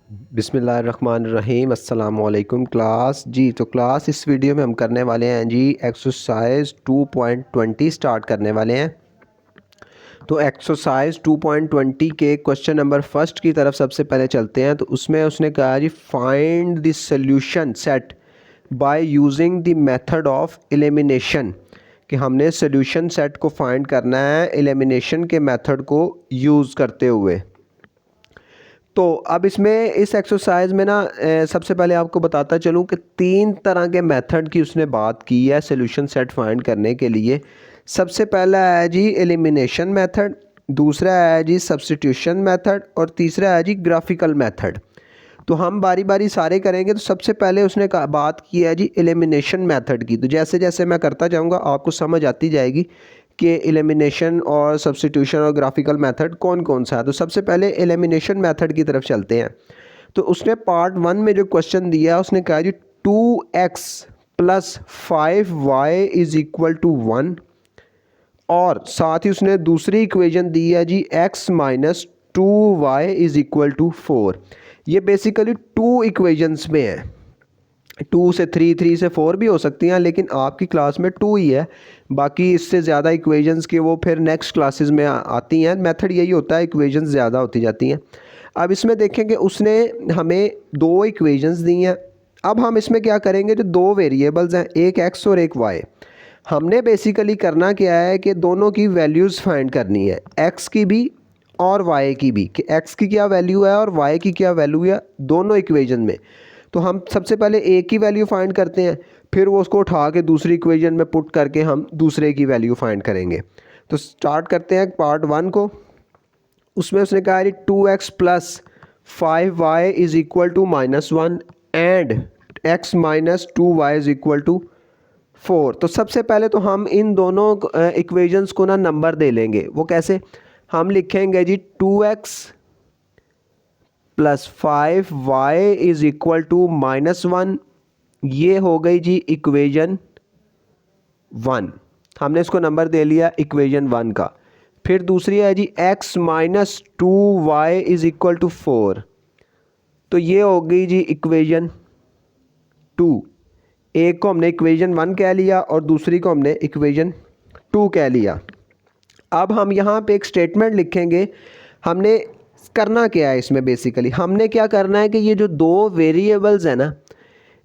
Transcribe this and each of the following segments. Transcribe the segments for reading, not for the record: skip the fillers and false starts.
बिस्मिल्लाहिर्रहमानिर्रहीम अस्सलाम वालेकुम क्लास जी। तो क्लास इस वीडियो में हम करने वाले हैं जी एक्सरसाइज 2.20 स्टार्ट करने वाले हैं। तो एक्सरसाइज 2.20 के क्वेश्चन नंबर फर्स्ट की तरफ सबसे पहले चलते हैं। तो उसमें उसने कहा जी find the solution set by using the method of elimination, कि हमने सॉल्यूशन सेट को फाइंड करना है एलिमिनेशन के मेथड को यूज़ करते हुए। तो अब इसमें इस एक्सरसाइज में ना सबसे पहले आपको बताता चलूँ कि 3 तरह के मेथड की उसने बात की है सॉल्यूशन सेट फाइंड करने के लिए। सबसे पहला है जी एलिमिनेशन मेथड, दूसरा है जी सब्स्टिट्यूशन मेथड और तीसरा है जी ग्राफिकल मेथड। तो हम बारी बारी सारे करेंगे। तो सबसे पहले उसने बात की है जी एलिमिनेशन मेथड की। तो जैसे जैसे मैं करता जाऊँगा आपको समझ आती जाएगी कि एलिमिनेशन और सब्स्टिट्यूशन और ग्राफिकल मेथड कौन कौन सा है। तो सबसे पहले एलिमिनेशन मेथड की तरफ चलते हैं। तो उसने पार्ट 1 में जो क्वेश्चन दिया है उसने कहा जी 2x plus 5y is equal to 1, और साथ ही उसने दूसरी इक्वेशन दी है जी x minus 2y is equal to 4। ये बेसिकली 2 इक्वेशंस में है। 2 से 3, 3 से 4 भी हो सकती हैं, लेकिन आपकी क्लास में 2 ही है। बाकी इससे ज़्यादा इक्वेशंस के वो फिर नेक्स्ट क्लासेस में आती हैं। मेथड यही होता है, इक्वेशंस ज़्यादा होती जाती हैं। अब इसमें देखेंगे उसने हमें 2 इक्वेशंस दी हैं। अब हम इसमें क्या करेंगे, जो 2 वेरिएबल्स हैं, एक x और एक y, हमने बेसिकली करना क्या है कि दोनों की वैल्यूज़ फाइंड करनी है, x की भी और y की भी, कि x की क्या वैल्यू है और y की क्या वैल्यू है दोनों इक्वेशन में। तो हम सबसे पहले a की वैल्यू फाइंड करते हैं, फिर वो उसको उठा के दूसरी इक्वेशन में पुट करके हम दूसरे की वैल्यू फाइंड करेंगे। तो स्टार्ट करते हैं पार्ट 1 को। उसमें उसने कहा है 2x plus 5y is equal to -1 and x minus 2y is equal to 4। तो सबसे पहले तो हम इन दोनों इक्वेशंस को ना नंबर दे लेंगे। वो कैसे, हम लिखेंगे जी 2x plus 5y is equal to -1, ये हो गई जी इक्वेशन 1। हमने इसको नंबर दे लिया इक्वेशन 1 का। फिर दूसरी है जी x minus 2y is equal to 4, तो ये हो गई जी इक्वेशन 2। एक को हमने इक्वेशन 1 कह लिया और दूसरी को हमने इक्वेशन 2 कह लिया। अब हम यहाँ पे एक स्टेटमेंट लिखेंगे। हमने करना क्या है इसमें, बेसिकली हमने क्या करना है कि ये जो 2 वेरिएबल्स हैं ना,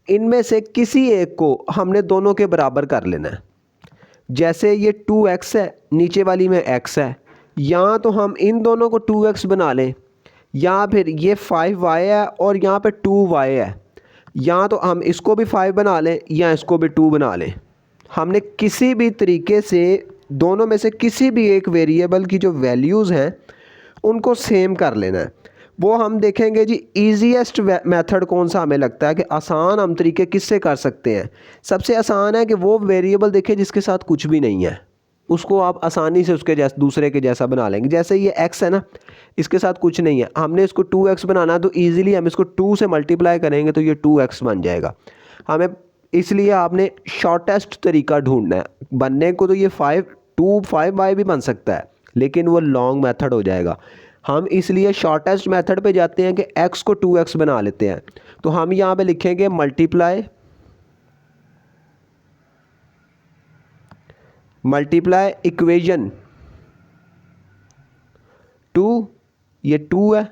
इनमें से किसी एक को हमने दोनों के बराबर कर लेना है। जैसे ये 2x है, नीचे वाली में x है, या तो हम इन दोनों को 2x बना लें, या फिर ये 5y है और यहाँ पे 2y है, या तो हम इसको भी 5 बना लें या इसको भी 2 बना लें। हमने किसी भी तरीके से दोनों में से किसी भी एक वेरिएबल की जो वैल्यूज़ हैं उनको सेम कर लेना है। वो हम देखेंगे जी ईजीएस्ट मेथड कौन सा हमें लगता है कि आसान हम तरीके किससे कर सकते हैं। सबसे आसान है कि वो वेरिएबल देखें जिसके साथ कुछ भी नहीं है, उसको आप आसानी से उसके जैसा दूसरे के जैसा बना लेंगे। जैसे ये x है ना, इसके साथ कुछ नहीं है, हमने इसको 2x बनाना, तो ईजिली हम इसको 2 से मल्टीप्लाई करेंगे तो ये 2x बन जाएगा। हमें इसलिए आपने शॉर्टेस्ट तरीका ढूंढना है। बनने को तो ये 5y भी बन सकता है, लेकिन वो लॉन्ग मेथड हो जाएगा। हम इसलिए शॉर्टेस्ट मेथड पे जाते हैं कि x को 2x बना लेते हैं। तो हम यहाँ पे लिखेंगे मल्टीप्लाई इक्वेशन 2, ये 2 है,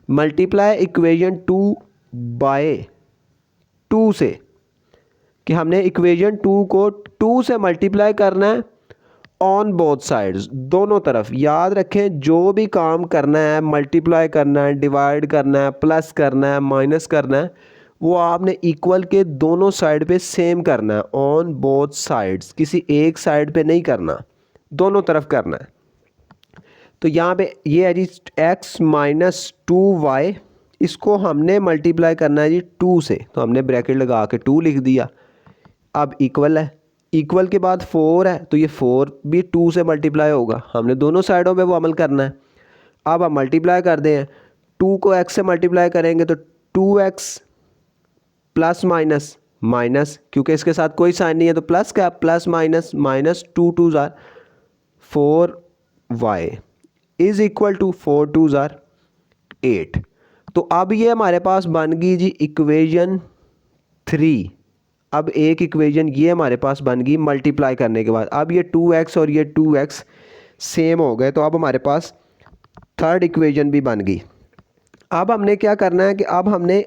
मल्टीप्लाई इक्वेशन 2 बाय 2 से, कि हमने इक्वेशन 2 को 2 से मल्टीप्लाई करना है ऑन बोथ साइड्स, दोनों तरफ। याद रखें जो भी काम करना है, मल्टीप्लाई करना है, डिवाइड करना है, प्लस करना है, माइनस करना है, वो आपने इक्वल के दोनों साइड पे सेम करना है, ऑन बोथ साइड्स। किसी एक साइड पे नहीं करना, दोनों तरफ करना है। तो यहाँ पे ये है जी x माइनस 2y, इसको हमने मल्टीप्लाई करना है जी 2 से, तो हमने ब्रैकेट लगा के 2 लिख दिया। अब इक्वल है, इक्वल के बाद 4 है, तो ये 4 भी 2 से मल्टीप्लाई होगा। हमने दोनों साइडों पे वो अमल करना है। अब हम मल्टीप्लाई कर दें, 2 को x से मल्टीप्लाई करेंगे तो 2x प्लस माइनस माइनस, क्योंकि इसके साथ कोई साइन नहीं है तो प्लस का प्लस माइनस माइनस, 2 2 ज़ार 4y इज इक्वल टू 4 2 ज़ार 8। तो अब ये हमारे पास बन गई जी इक्वेशन 3। अब एक इक्वेशन ये हमारे पास बन गई मल्टीप्लाई करने के बाद। अब ये 2x और ये 2x सेम हो गए, तो अब हमारे पास थर्ड इक्वेशन भी बन गई। अब हमने क्या करना है कि अब हमने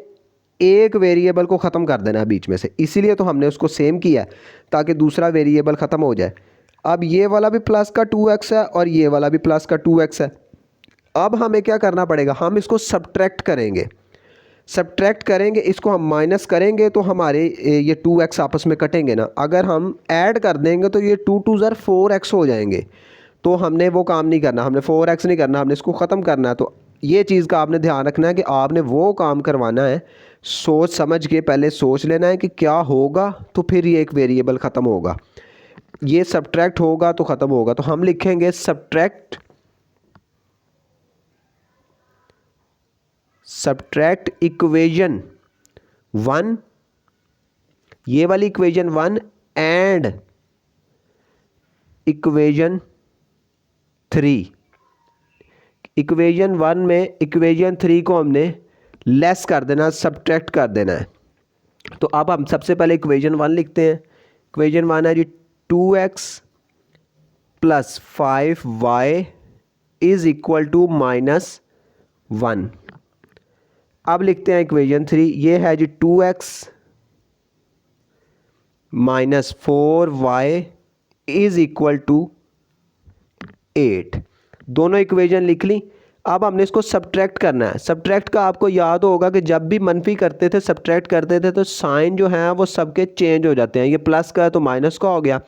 एक वेरिएबल को ख़त्म कर देना है बीच में से, इसीलिए तो हमने उसको सेम किया है ताकि दूसरा वेरिएबल ख़त्म हो जाए। अब ये वाला भी प्लस का 2x है और ये वाला भी प्लस का 2x है। अब हमें क्या करना पड़ेगा, हम इसको सब्ट्रैक्ट करेंगे। सब्ट्रैक्ट करेंगे, इसको हम माइनस करेंगे तो हमारे ये 2x आपस में कटेंगे ना। अगर हम ऐड कर देंगे तो ये 2 2 4x हो जाएंगे। तो हमने वो काम नहीं करना, हमने 4x नहीं करना, हमने इसको ख़त्म करना है। तो ये चीज़ का आपने ध्यान रखना है कि आपने वो काम करवाना है सोच समझ के, पहले सोच लेना है कि क्या होगा, तो फिर ये एक वेरिएबल ख़त्म होगा। ये सब्ट्रैक्ट होगा तो ख़त्म होगा। तो हम लिखेंगे सब्ट्रैक्ट इक्वेशन 1, ये वाली इक्वेशन 1 एंड इक्वेशन 3। इक्वेशन 1 में इक्वेशन 3 को हमने लेस कर देना, सब्ट्रैक्ट कर देना है। तो अब हम सबसे पहले इक्वेशन 1 लिखते हैं। इक्वेशन 1 है जी 2x plus 5y is equal to -1। अब लिखते हैं इक्वेशन 3, ये है जी 2x minus 4y is equal to 8। दोनों इक्वेशन लिख ली। अब हमने इसको सब्ट्रैक्ट करना है। सब्ट्रैक्ट का आपको याद होगा कि जब भी मनफी करते थे, सब्ट्रैक्ट करते थे, तो साइन जो है वो सबके चेंज हो जाते हैं। ये प्लस का है तो माइनस का हो गया,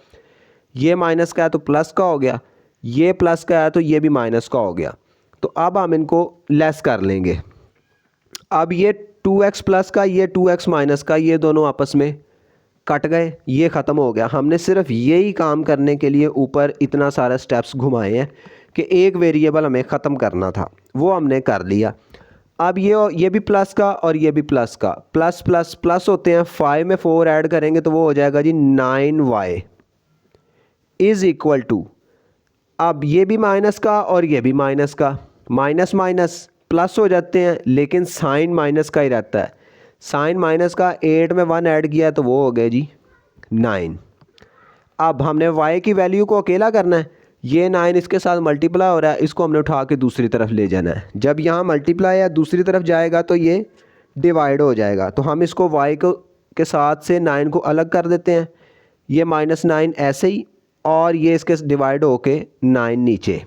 ये माइनस का है तो प्लस का हो गया, ये प्लस का है तो ये भी माइनस का हो गया। तो अब हम इनको लेस कर लेंगे। अब ये 2x प्लस का, ये 2x माइनस का, ये दोनों आपस में कट गए, ये ख़त्म हो गया। हमने सिर्फ यही काम करने के लिए ऊपर इतना सारा स्टेप्स घुमाए हैं कि एक वेरिएबल हमें ख़त्म करना था, वो हमने कर लिया। अब ये भी प्लस का और ये भी प्लस का, प्लस प्लस प्लस होते हैं। 5 में 4 ऐड करेंगे तो वो हो जाएगा जी 9y इज़ इक्वल टू, अब ये भी माइनस का और ये भी माइनस का, माइनस माइनस प्लस हो जाते हैं, लेकिन साइन माइनस का ही रहता है। साइन माइनस का, 8 में 1 ऐड किया तो वो हो गया जी 9। अब हमने y की वैल्यू को अकेला करना है। ये 9 इसके साथ मल्टीप्लाई हो रहा है, इसको हमने उठा के दूसरी तरफ ले जाना है। जब यहाँ मल्टीप्लाई या दूसरी तरफ जाएगा तो ये डिवाइड हो जाएगा। तो हम इसको y को के साथ से 9 को अलग कर देते हैं, ये -9 ऐसे ही, और ये इसके डिवाइड होके 9 नीचे।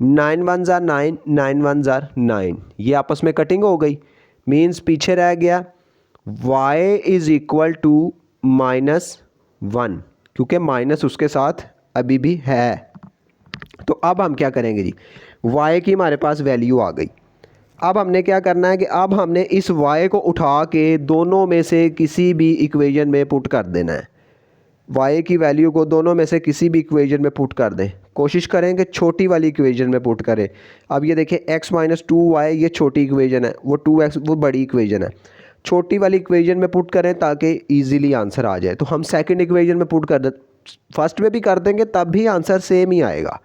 9 1 ज़ार 9, 9 1 ज़ार 9, ये आपस में कटिंग हो गई। मीन्स पीछे रह गया y इज़ इक्वल टू -1, क्योंकि माइनस उसके साथ अभी भी है। तो अब हम क्या करेंगे जी, y की हमारे पास वैल्यू आ गई। अब हमने क्या करना है कि अब हमने इस y को उठा के दोनों में से किसी भी इक्वेशन में पुट कर देना है। y की वैल्यू को दोनों में से किसी भी इक्वेशन में पुट कर दें। कोशिश करें कि छोटी वाली इक्वेशन में पुट करें। अब ये देखिए x माइनस 2y ये छोटी इक्वेशन है, वो 2x वो बड़ी इक्वेशन है। छोटी वाली इक्वेशन में पुट करें ताकि इजीली आंसर आ जाए। तो हम सेकंड इक्वेशन में पुट कर दें, फर्स्ट में भी कर देंगे तब भी आंसर सेम ही आएगा,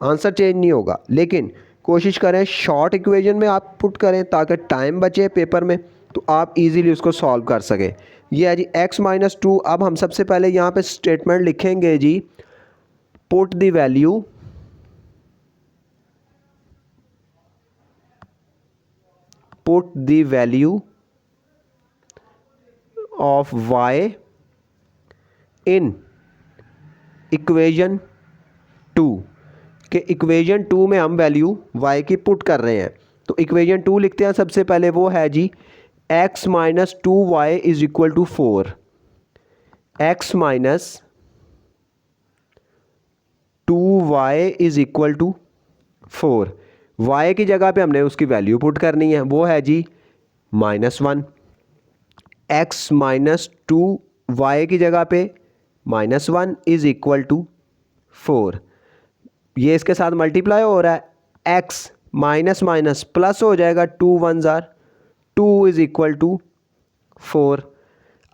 आंसर चेंज नहीं होगा। लेकिन कोशिश करें शॉर्ट इक्वेशन में आप पुट करें ताकि टाइम बचे पेपर में, तो आप इजीली उसको सॉल्व कर सकें। ये है जी x माइनस 2। अब हम सबसे पहले यहाँ पे स्टेटमेंट लिखेंगे जी, put the value of y in equation 2 के इक्वेशन 2 में हम वैल्यू y की पुट कर रहे हैं। तो इक्वेशन 2 लिखते हैं सबसे पहले, वो है जी x minus 2y is equal to 4। x minus 2y is equal to 4। y की जगह पे हमने उसकी वैल्यू पुट करनी है, वो है जी -1। x माइनस 2y की जगह पे -1 इज इक्वल टू 4। ये इसके साथ मल्टीप्लाई हो रहा है, x माइनस माइनस प्लस हो जाएगा, 2 1 ज़ार 2 इज इक्वल टू 4।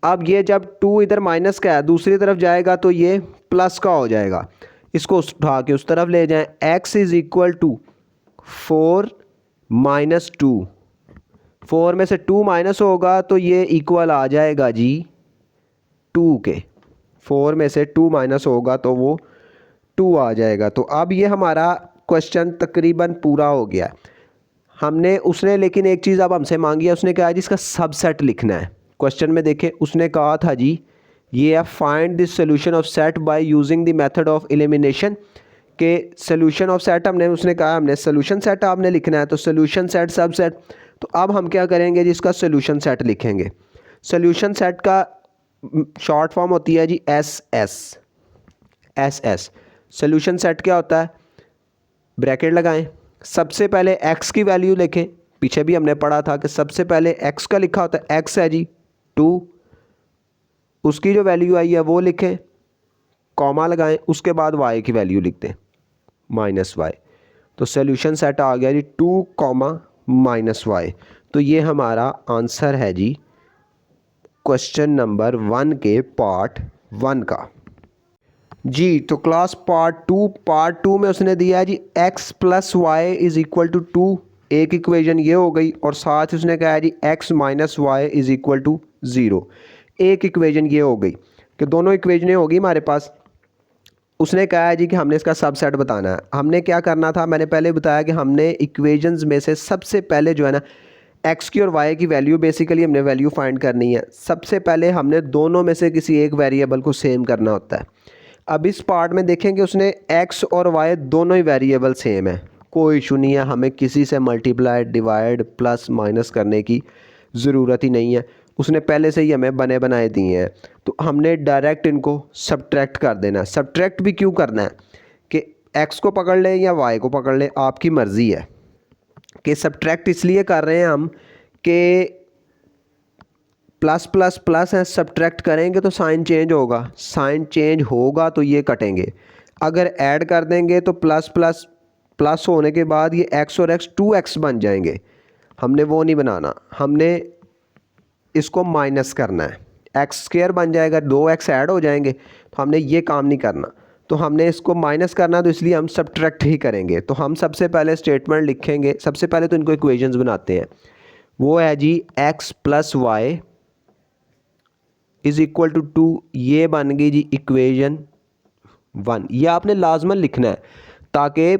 अब ये जब 2 इधर माइनस का है दूसरी तरफ जाएगा तो ये प्लस का हो जाएगा, इसको उठा के उस तरफ ले जाएं। x is equal to 4 minus 2 4 में से 2 माइनस होगा तो ये इक्वल आ जाएगा जी 2 के। 4 में से 2 माइनस होगा तो वो 2 आ जाएगा। तो अब ये हमारा क्वेश्चन तकरीबन पूरा हो गया। हमने उसने लेकिन एक चीज़ अब हमसे मांगी है, उसने कहा जी इसका सबसेट लिखना है। क्वेश्चन में देखें उसने कहा था जी ये है find the solution of set by using the method of elimination के सॉल्यूशन ऑफ सेट उसने कहा हमने सॉल्यूशन सेट आपने लिखना है। तो सॉल्यूशन सेट सबसेट, तो अब हम क्या करेंगे जी इसका सॉल्यूशन सेट लिखेंगे। सॉल्यूशन सेट का शॉर्ट फॉर्म होती है जी एस। सॉल्यूशन सेट क्या होता है, ब्रैकेट लगाएं, सबसे पहले x की वैल्यू लिखें। पीछे भी हमने पढ़ा था कि सबसे पहले x का लिखा होता है, x है जी 2, उसकी जो वैल्यू आई है वो लिखें, कॉमा लगाएं, उसके बाद y की वैल्यू लिख दें -y। तो सॉल्यूशन सेट आ गया जी 2, -y। तो ये हमारा आंसर है जी क्वेश्चन नंबर 1 के पार्ट 1 का जी। तो क्लास पार्ट टू में उसने दिया है जी x + y = 2, एक इक्वेशन ये हो गई, और साथ उसने कहा है जी x - y = 0, एक इक्वेशन ये हो गई कि दोनों इक्वेशनें होगी हमारे पास। उसने कहा है जी कि हमने इसका सबसेट बताना है। हमने क्या करना था, मैंने पहले बताया कि हमने इक्वेशंस में से सबसे पहले जो है ना x की और y की वैल्यू बेसिकली हमने वैल्यू फाइंड करनी है। सबसे पहले हमने दोनों में से किसी एक वेरिएबल को सेम करना होता है। अब इस पार्ट में देखेंगे उसने x और y दोनों ही वेरिएबल सेम है, कोई इशू नहीं है, हमें किसी से मल्टीप्लाई, डिवाइड, प्लस, माइनस करने की ज़रूरत ही नहीं है, उसने पहले से ही हमें बने बनाए दिए हैं। तो हमने डायरेक्ट इनको सब्ट्रैक्ट कर देना है। सब्ट्रैक्ट भी क्यों करना है कि x को पकड़ लें या y को पकड़ लें, आपकी मर्ज़ी है। कि सब्ट्रैक्ट इसलिए कर रहे हैं हम कि प्लस प्लस प्लस है, सब्ट्रैक्ट करेंगे तो साइन चेंज होगा, साइन चेंज होगा तो ये कटेंगे। अगर ऐड कर देंगे तो प्लस प्लस प्लस होने के बाद ये x और x 2x बन जाएंगे। हमने वो नहीं बनाना, हमने इसको माइनस करना है, x² बन जाएगा, 2x ऐड हो जाएंगे। तो हमने ये काम नहीं करना, तो हमने इसको माइनस करना, तो इसलिए हम सब्ट्रैक्ट ही करेंगे। तो हम सबसे पहले स्टेटमेंट लिखेंगे, सबसे पहले तो इनको इक्वेशंस बनाते हैं। वो है जी x + y = 2, ये बन गई जी इक्वेशन 1। ये आपने लाजमन लिखना है ताकि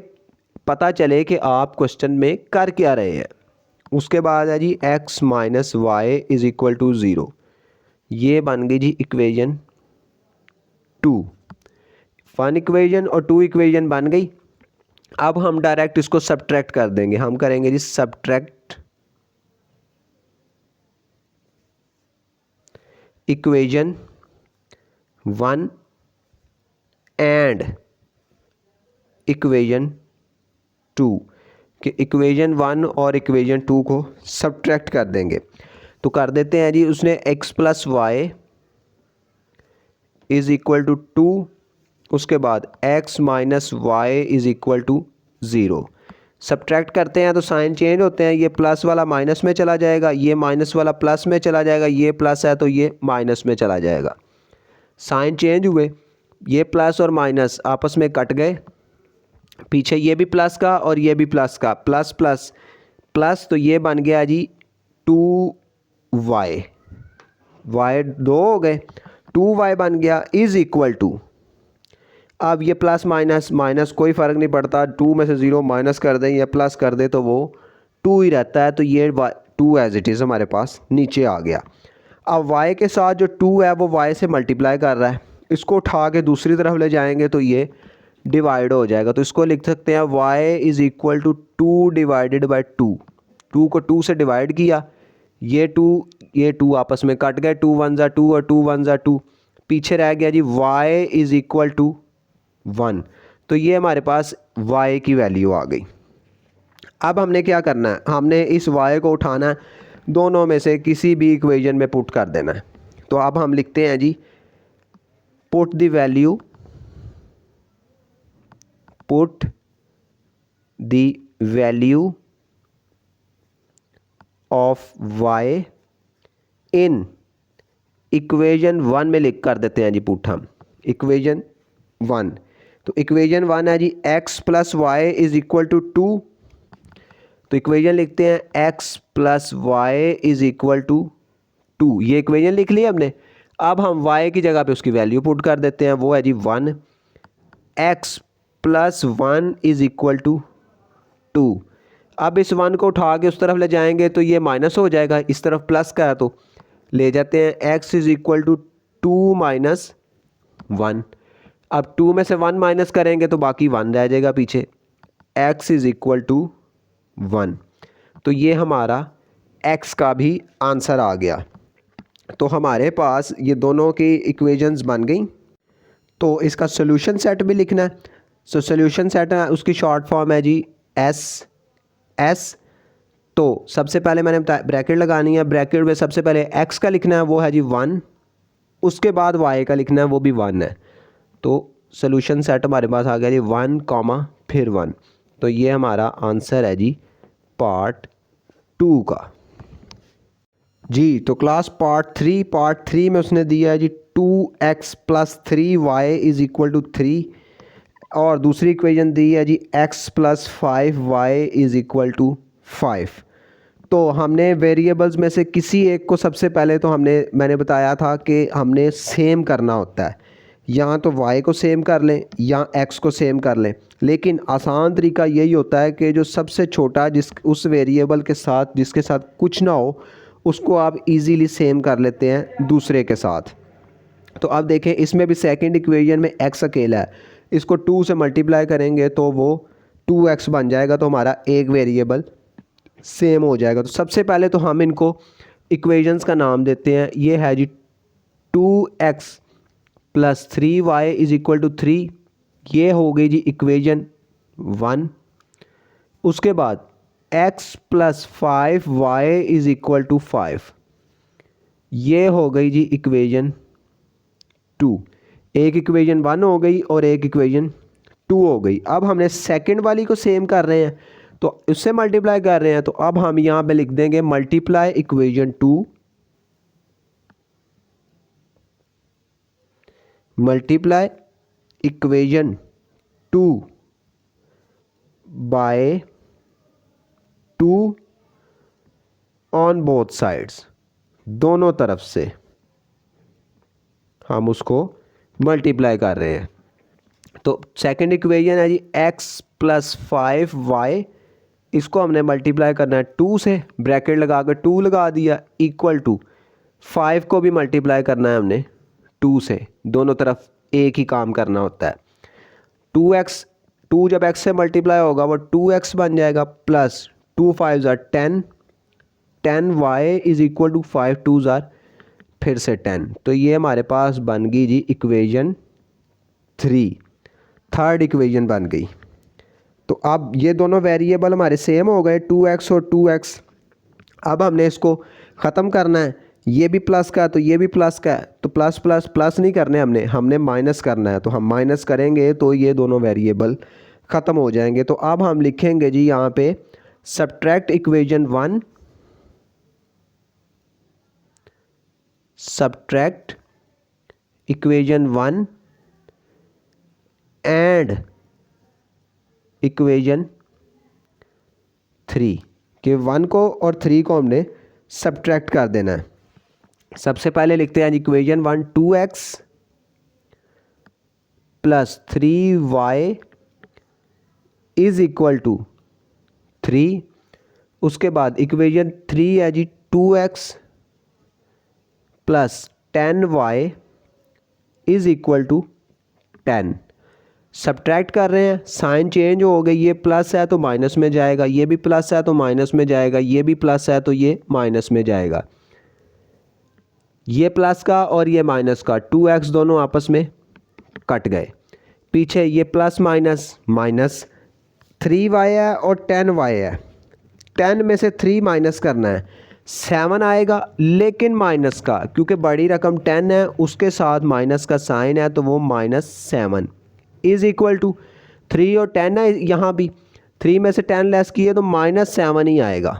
पता चले कि आप क्वेश्चन में कर क्या रहे हैं। उसके बाद है जी x - y = 0, ये बन गई जी इक्वेशन 2। 1 इक्वेशन और 2 इक्वेशन बन गई। अब हम डायरेक्ट इसको सब्ट्रैक्ट कर देंगे। हम करेंगे जी सब्ट्रैक्ट इक्वेशन 1 एंड इक्वेशन 2, कि इक्वेशन 1 और इक्वेशन 2 को सब्ट्रैक्ट कर देंगे। तो कर देते हैं जी। उसने x + y = 2, उसके बाद x - y = 0। सब्ट्रैक्ट करते हैं तो साइन चेंज होते हैं, ये प्लस वाला माइनस में चला जाएगा, ये माइनस वाला प्लस में चला जाएगा, ये प्लस है तो ये माइनस में चला जाएगा। साइन चेंज हुए, ये प्लस और माइनस आपस में कट गए, पीछे ये भी प्लस का और ये भी प्लस का, प्लस प्लस प्लस, तो ये बन गया जी 2y, y 2 हो गए, 2y बन गया = अब ये प्लस माइनस माइनस कोई फ़र्क नहीं पड़ता, 2 में से 0 माइनस कर दें या प्लस कर दें तो वो 2 ही रहता है। तो ये 2 एज इट इज़ हमारे पास नीचे आ गया। अब y के साथ जो 2 है वो y से मल्टीप्लाई कर रहा है, इसको उठा के दूसरी तरफ ले जाएंगे तो ये डिवाइड हो जाएगा। तो इसको लिख सकते हैं y = 2 / 2। 2 को 2 से डिवाइड किया, ये 2 आपस में कट गए, 2 1 = 2 और 2 1 = 2, पीछे रह गया जी y = 1। तो ये हमारे पास y की वैल्यू आ गई। अब हमने क्या करना है, हमने इस y को उठाना है, दोनों में से किसी भी इक्वेशन में पुट कर देना है। तो अब हम लिखते हैं जी put the value of y in equation 1 में लिख कर देते हैं जी पुट हम इक्वेशन 1। तो इक्वेशन 1 है जी x + y = 2, तो इक्वेशन लिखते हैं x plus y is equal to 2। ये इक्वेशन लिख ली हमने। अब हम y की जगह पे उसकी वैल्यू पुट कर देते हैं, वो है जी 1। x plus 1 is equal to 2। अब इस 1 को उठा के उस तरफ ले जाएंगे तो ये माइनस हो जाएगा, इस तरफ प्लस का है तो ले जाते हैं। x is equal to 2 minus 1। अब 2 में से 1 माइनस करेंगे तो बाकी 1 रह जाएगा पीछे। x is equal to 1। तो ये हमारा x का भी आंसर आ गया। तो हमारे पास ये दोनों की इक्वेशंस बन गई। तो इसका सोल्यूशन सेट भी लिखना है। सो सोल्यूशन सेट है, उसकी शॉर्ट फॉर्म है जी एस। तो सबसे पहले मैंने बताया ब्रैकेट लगानी है, ब्रैकेट में सबसे पहले x का लिखना है, वो है जी 1। उसके बाद y का लिखना है, वो भी 1 है। तो सोल्यूशन सेट हमारे पास आ गया जी 1 कॉमा फिर 1। तो ये हमारा आंसर है जी पार्ट 2 का। जी तो क्लास पार्ट 3 में उसने दिया है जी 2x plus 3y is equal to 3। और दूसरी इक्वेशन दी है जी x plus 5y is equal to 5। तो हमने वेरिएबल्स में से किसी एक को सबसे पहले तो मैंने बताया था कि हमने सेम करना होता है, या तो y को सेम कर लें या x को सेम कर लें। लेकिन आसान तरीका यही होता है कि जो सबसे छोटा उस वेरिएबल के साथ जिसके साथ कुछ ना हो उसको आप इजीली सेम कर लेते हैं दूसरे के साथ। तो अब देखें इसमें भी सेकंड इक्वेशन में x अकेला है, इसको 2 से मल्टीप्लाई करेंगे तो वो 2x बन जाएगा। तो हमारा एक वेरिएबल सेम हो जाएगा। तो सबसे पहले तो हम इनको इक्वेशंस का नाम देते हैं। ये है जी 2x plus 3y is equal to 3। ये हो गई जी इक्वेशन 1। उसके बाद x plus 5y is equal to 5। ये हो गई जी इक्वेशन 2। एक इक्वेशन 1 हो गई और एक इक्वेशन 2 हो गई। अब हमने सेकंड वाली को सेम कर रहे हैं तो उससे मल्टीप्लाई कर रहे हैं। तो अब हम यहाँ पे लिख देंगे multiply equation 2 multiply equation 2 by 2 on both sides. दोनों तरफ से हम उसको मल्टीप्लाई कर रहे हैं। तो सेकंड इक्वेशन है जी x प्लस 5y, इसको हमने मल्टीप्लाई करना है 2 से, ब्रैकेट लगा कर 2 लगा दिया, इक्वल टू 5 को भी मल्टीप्लाई करना है हमने 2 से। दोनों तरफ एक ही काम करना होता है। 2 जब x से मल्टीप्लाई होगा वो 2x बन जाएगा, प्लस 2 5 ज़ार 10y इज़ इक्वल टू 5 2 ज़ार फिर से 10। तो ये हमारे पास बन गई जी इक्वेशन 3, थर्ड इक्वेशन बन गई। तो अब ये दोनों वेरिएबल हमारे सेम हो गए 2x और 2x। अब हमने इसको ख़त्म करना है, ये भी प्लस का है तो ये भी प्लस का है। तो प्लस प्लस प्लस नहीं करने हमने माइनस करना है। तो हम माइनस करेंगे तो ये दोनों वेरिएबल ख़त्म हो जाएंगे। तो अब हम लिखेंगे जी यहाँ पे subtract equation 1 subtract equation 1 and equation 3 के 1 को और 3 को हमने सब्ट्रैक्ट कर देना है। सबसे पहले लिखते हैं equation 1 2x plus 3y is equal to 3। उसके बाद इक्वेशन 3 है जी 2x plus 10y is equal to 10। Subtract कर रहे हैं, साइन चेंज हो गई, ये प्लस है तो माइनस में जाएगा, ये भी प्लस है तो माइनस में जाएगा, ये भी प्लस है तो ये माइनस में जाएगा। ये प्लस का और ये माइनस का 2x दोनों आपस में कट गए। पीछे ये प्लस माइनस माइनस 3y है और 10y है। 10 में से 3 माइनस करना है, 7 आएगा लेकिन माइनस का, क्योंकि बड़ी रकम 10 है उसके साथ माइनस का साइन है तो वो -7 इज़ इक्वल टू 3 और 10 है। यहाँ भी 3 में से 10 लेस किए तो -7 ही आएगा,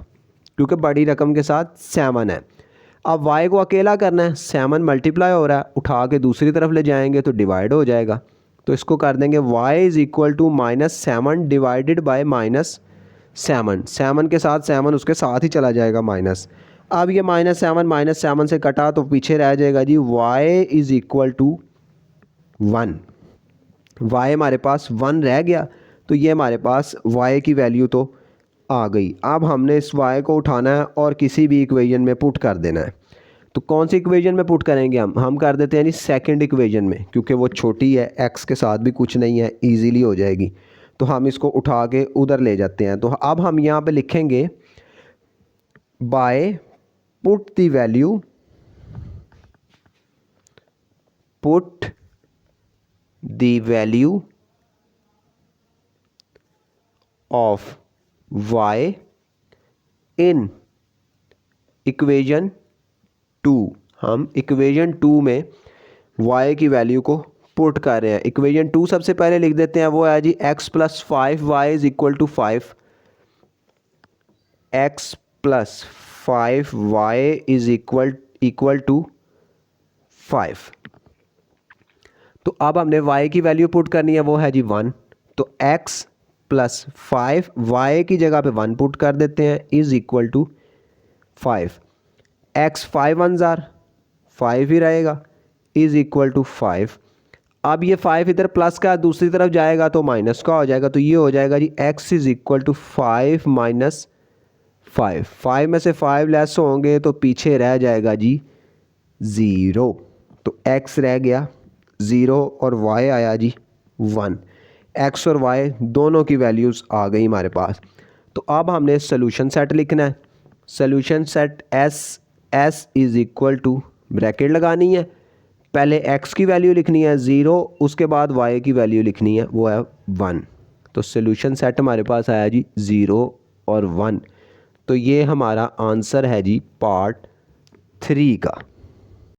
क्योंकि बड़ी रकम के साथ 7 है। अब y को अकेला करना है, 7 मल्टीप्लाई हो रहा है, उठा के दूसरी तरफ ले जाएंगे तो डिवाइड हो जाएगा। तो इसको कर देंगे y is equal to -7 divided by 7, 7 के साथ 7 उसके साथ ही चला जाएगा माइनस। अब ये -7 से कटा तो पीछे रह जाएगा जी y is equal to 1। y हमारे पास 1 रह गया, तो ये हमारे पास y की वैल्यू तो आ गई। अब हमने इस y को उठाना है और किसी भी इक्वेशन में पुट कर देना है। तो कौन सी इक्वेशन में पुट करेंगे हम कर देते हैं जी सेकंड इक्वेशन में, क्योंकि वो छोटी है, x के साथ भी कुछ नहीं है, इजीली हो जाएगी। तो हम इसको उठा के उधर ले जाते हैं। तो अब हम यहाँ पे लिखेंगे buy put the value of y in equation 2। हम इक्वेशन 2 में y की वैल्यू को पुट कर रहे हैं। इक्वेशन 2 सबसे पहले लिख देते हैं, वो है जी x + 5y is equal to 5। x + 5y is equal to 5। तो अब हमने y की वैल्यू पुट करनी है, वो है जी 1। तो x + 5 y की जगह पे 1 पुट कर देते हैं, इज़ इक्वल टू 5। x 5 1 ज़ार 5 ही रहेगा, इज़ इक्वल टू 5। अब ये 5 इधर प्लस का दूसरी तरफ जाएगा तो माइनस का हो जाएगा। तो ये हो जाएगा जी x इज़ इक्वल टू 5 - 5। 5 में से 5 लेस होंगे तो पीछे रह जाएगा जी 0। तो x रह गया 0 और y आया जी 1। x और y दोनों की वैल्यूज़ आ गई हमारे पास। तो अब हमने सोल्यूशन सेट लिखना है। Solution set s is equal to bracket लगानी है, पहले x की वैल्यू लिखनी है 0, उसके बाद y की वैल्यू लिखनी है, वो है 1। तो सोल्यूशन सेट हमारे पास आया जी 0 और 1। तो ये हमारा आंसर है जी पार्ट 3 का।